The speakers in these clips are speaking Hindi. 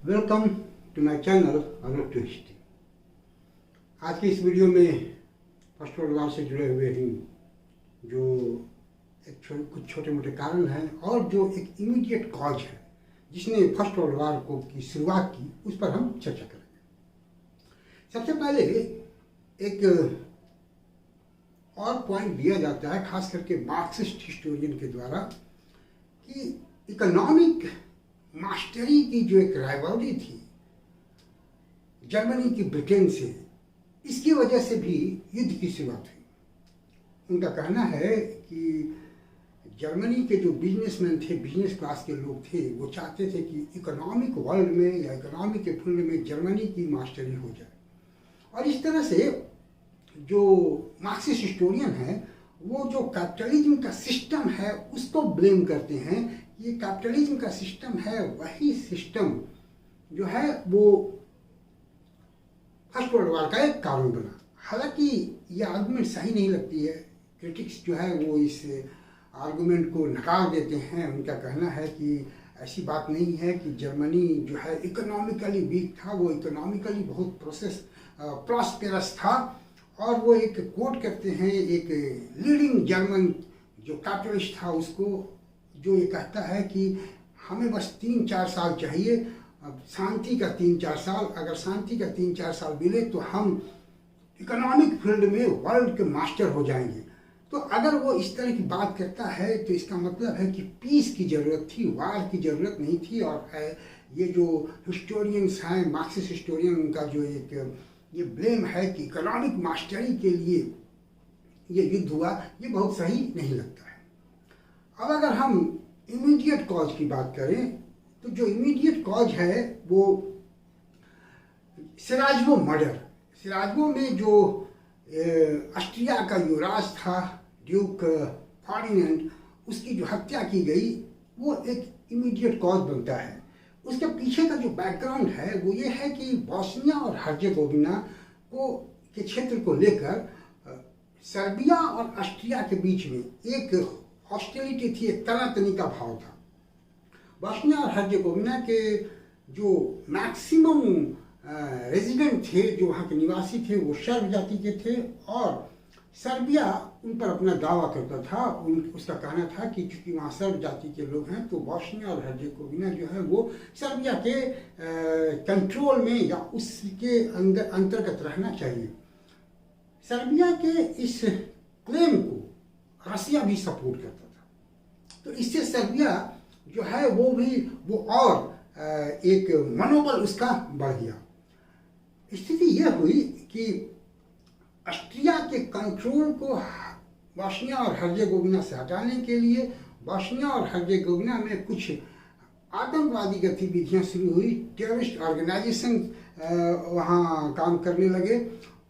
Welcome to my channel a note to history. आज की इस वीडियो में फर्स्ट वर्ल्ड वार से जुड़े हुए हैं जो कुछ छोटे मोटे कारण हैं और जो एक इमीडिएट कॉज है जिसने फर्स्ट वर्ल्ड वार को की शुरुआत की, उस पर हम चर्चा करेंगे। सबसे पहले एक और पॉइंट दिया जाता है, खास करके मार्क्सिस्ट हिस्टोरियन के द्वारा, कि इकोनॉमिक मास्टरी की जो एक राइवलरी थी जर्मनी की ब्रिटेन से, इसकी वजह से भी युद्ध की शुरुआत हुई। उनका कहना है कि जर्मनी के जो बिजनेसमैन थे, बिजनेस क्लास के लोग थे, वो चाहते थे कि इकोनॉमिक वर्ल्ड में या इकोनॉमिक के फील्ड में जर्मनी की मास्टरी हो जाए। और इस तरह से जो मार्क्सिस्ट हिस्टोरियन है वो जो कैपिटलिज्म का सिस्टम है उसको ब्लेम करते हैं। ये कैपिटलिज्म का सिस्टम है, वही सिस्टम जो है वो फर्स्ट वर्ल्ड वार का एक कारण बना। हालांकि ये आर्गुमेंट सही नहीं लगती है, क्रिटिक्स जो है वो इस आर्गुमेंट को नकार देते हैं। उनका कहना है कि ऐसी बात नहीं है कि जर्मनी जो है इकोनॉमिकली वीक था, वो इकोनॉमिकली बहुत प्रॉस्पेरस था। और वो एक कोट करते हैं एक लीडिंग जर्मन जो कैपिटलिस्ट था उसको, जो ये कहता है कि हमें बस 3-4 साल चाहिए, शांति का 3-4 साल। अगर शांति का 3-4 साल मिले तो हम इकोनॉमिक फील्ड में वर्ल्ड के मास्टर हो जाएंगे। तो अगर वो इस तरह की बात करता है तो इसका मतलब है कि पीस की ज़रूरत थी, वार की ज़रूरत नहीं थी। और ये जो हिस्टोरियंस हैं, मार्क्सिस्ट हिस्टोरियन, उनका जो एक ये ब्लेम है कि इकोनॉमिक मास्टरी के लिए ये युद्ध हुआ, ये बहुत सही नहीं लगता है। अब अगर हम इमीडिएट कॉज की बात करें तो जो इमीडिएट कॉज है वो सेराज्वो मर्डर। सेराज्वो में जो ऑस्ट्रिया का युवराज था ड्यूक फर्डिनेंड, उसकी जो हत्या की गई वो एक इमीडिएट कॉज बनता है। उसके पीछे का जो बैकग्राउंड है वो ये है कि बॉस्निया और हर्जेगोविना के क्षेत्र को लेकर सर्बिया और ऑस्ट्रिया के बीच में एक हॉस्टिलिटी थी, एक तनातनी का भाव था। बॉस्निया और हर्जेगोविना के जो मैक्सिमम रेजिडेंट थे, जो वहाँ के निवासी थे, वो सर्ब जाति के थे और सर्बिया उन पर अपना दावा करता था। उसका कहना था कि चूंकि वहाँ सर्ब जाति के लोग हैं तो बॉस्निया और हर्जेगोविना जो है वो सर्बिया के कंट्रोल में या उसके अंतर्गत रहना चाहिए। सर्बिया के इस क्लेम को रसिया भी सपोर्ट करता था। तो इससे सर्बिया जो है वो और एक मनोबल उसका बढ़ गया। स्थिति यह हुई कि ऑस्ट्रिया के कंट्रोल को बॉस्निया और हर्जेगोविना से हटाने के लिए बॉस्निया और हर्जेगोविना में कुछ आतंकवादी गतिविधियां शुरू हुई। टेररिस्ट ऑर्गेनाइजेशन वहाँ काम करने लगे।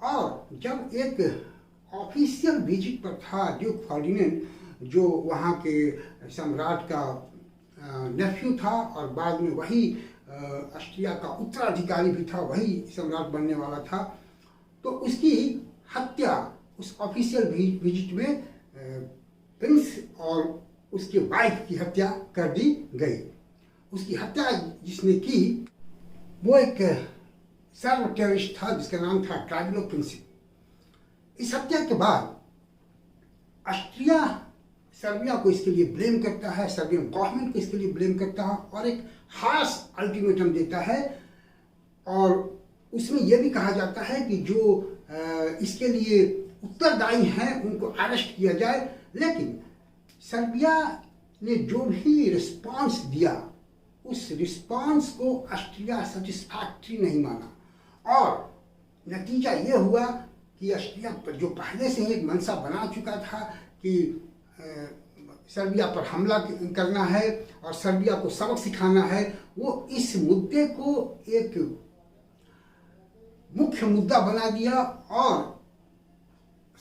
और जब एक ऑफिशियल विजिट पर था ड्यूक फर्डिनेंड, जो वहाँ के सम्राट का नेफ्यू था और बाद में वही ऑस्ट्रिया का उत्तराधिकारी भी था, वही सम्राट बनने वाला था, तो उसकी हत्या उस ऑफिशियल विजिट में प्रिंस और उसके वाइफ की हत्या कर दी गई। उसकी हत्या जिसने की वो एक सर्ब टेररिस्ट था जिसका नाम था ड्रागुलो प्रिंसिप। इस हत्या के बाद ऑस्ट्रिया सर्बिया को इसके लिए ब्लेम करता है, सर्बियन गवर्नमेंट को इसके लिए ब्लेम करता है और एक हार्श अल्टीमेटम देता है। और उसमें यह भी कहा जाता है कि जो इसके लिए उत्तरदायी हैं उनको अरेस्ट किया जाए। लेकिन सर्बिया ने जो भी रिस्पांस दिया, उस रिस्पांस को ऑस्ट्रिया सेटिस्फैक्ट्री नहीं माना और नतीजा ये हुआ कि ऑस्ट्रिया जो पहले से ही एक मनसा बना चुका था कि सर्बिया पर हमला करना है और सर्बिया को सबक सिखाना है, वो इस मुद्दे को एक मुख्य मुद्दा बना दिया और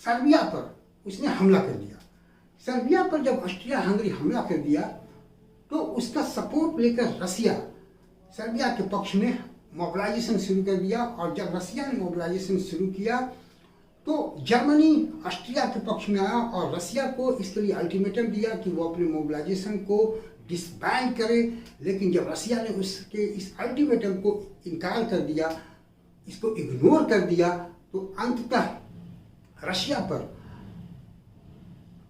सर्बिया पर उसने हमला कर दिया। सर्बिया पर जब ऑस्ट्रिया हंगरी हमला कर दिया तो उसका सपोर्ट लेकर रसिया सर्बिया के पक्ष में मोबिलाइजेशन शुरू कर दिया। और जब रसिया ने मोबिलाइजेशन शुरू किया तो जर्मनी ऑस्ट्रिया के पक्ष में आया और रसिया को इसके लिए अल्टीमेटम दिया कि वो अपने मोबिलाइजेशन को डिसबैंड करे। लेकिन जब रसिया ने उसके इस अल्टीमेटम को इनकार कर दिया, इसको इग्नोर कर दिया, तो अंततः रशिया पर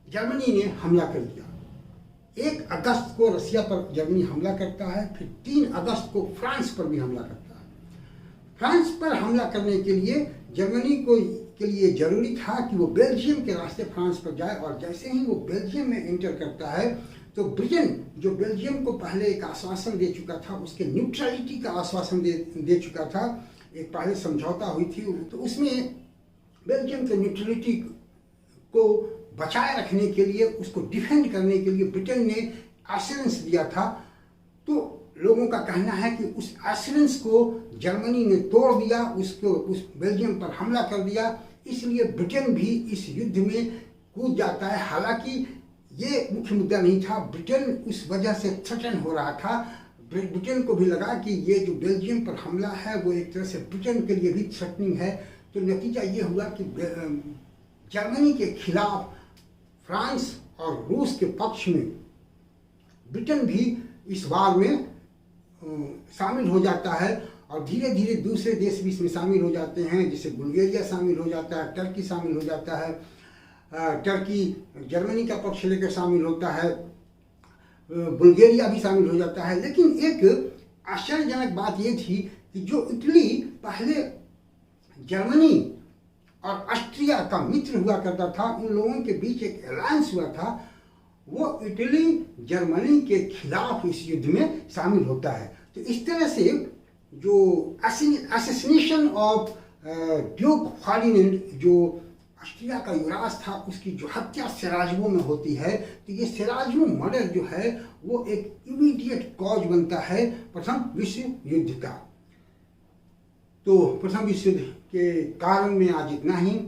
जर्मनी ने हमला कर दिया। 1 अगस्त को रसिया पर जर्मनी हमला करता है, फिर 3 अगस्त को फ्रांस पर भी हमला करता है। फ्रांस पर हमला करने के लिए जर्मनी के लिए जरूरी था कि वो बेल्जियम के रास्ते फ्रांस पर जाए, और जैसे ही वो बेल्जियम में एंटर करता है तो ब्रिटेन, जो बेल्जियम को पहले एक आश्वासन दे चुका था, उसके न्यूट्रलिटी का आश्वासन दे चुका था, एक पहले समझौता हुई थी, तो उसमें बेल्जियम के न्यूट्रलिटी को बचाए रखने के लिए, उसको डिफेंड करने के लिए ब्रिटेन ने एश्योरेंस दिया था। तो लोगों का कहना है कि उस एश्योरेंस को जर्मनी ने तोड़ दिया, उस बेल्जियम पर हमला कर दिया, इसलिए ब्रिटेन भी इस युद्ध में कूद जाता है। हालांकि ये मुख्य मुद्दा नहीं था, ब्रिटेन उस वजह से थ्रेटन हो रहा था। ब्रिटेन को भी लगा कि ये जो बेल्जियम पर हमला है वो एक तरह से ब्रिटेन के लिए भी थ्रेटनिंग है। तो नतीजा ये हुआ कि जर्मनी के खिलाफ फ्रांस और रूस के पक्ष में ब्रिटेन भी इस वार में शामिल हो जाता है, और धीरे धीरे दूसरे देश भी इसमें शामिल हो जाते हैं, जैसे बुल्गारिया शामिल हो जाता है, टर्की शामिल हो जाता है, टर्की जर्मनी का पक्ष लेकर शामिल होता है, बुल्गारिया भी शामिल हो जाता है। लेकिन एक आश्चर्यजनक बात ये थी कि जो इटली पहले जर्मनी और ऑस्ट्रिया का मित्र हुआ करता था, उन लोगों के बीच एक अलायंस हुआ था, वो इटली जर्मनी के खिलाफ इस युद्ध में शामिल होता है। तो इस तरह से जो असैसिनेशन ऑफ ड्यूक फर्डिनेंड, जो ऑस्ट्रिया का युवराज था, उसकी जो हत्या सेराजवो में होती है, तो ये सेराजवो मर्डर जो है वो एक इमीडिएट कॉज बनता है प्रथम विश्व युद्ध का। तो प्रथम विश्व युद्ध के कारण में आज इतना ही।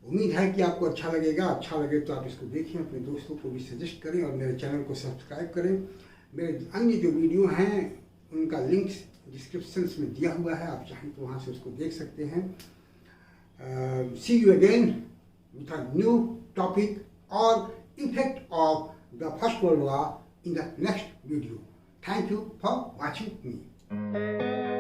उम्मीद है कि आपको अच्छा लगेगा। अच्छा लगे तो आप इसको देखें, अपने दोस्तों को भी सजेस्ट करें, और मेरे चैनल को सब्सक्राइब करें। मेरे अन्य जो वीडियो हैं उनका लिंक डिस्क्रिप्शन में दिया हुआ है, आप चाहें तो वहाँ से उसको देख सकते हैं। See you again with a new topic or effect of the First World War in the next video. Thank you for watching me.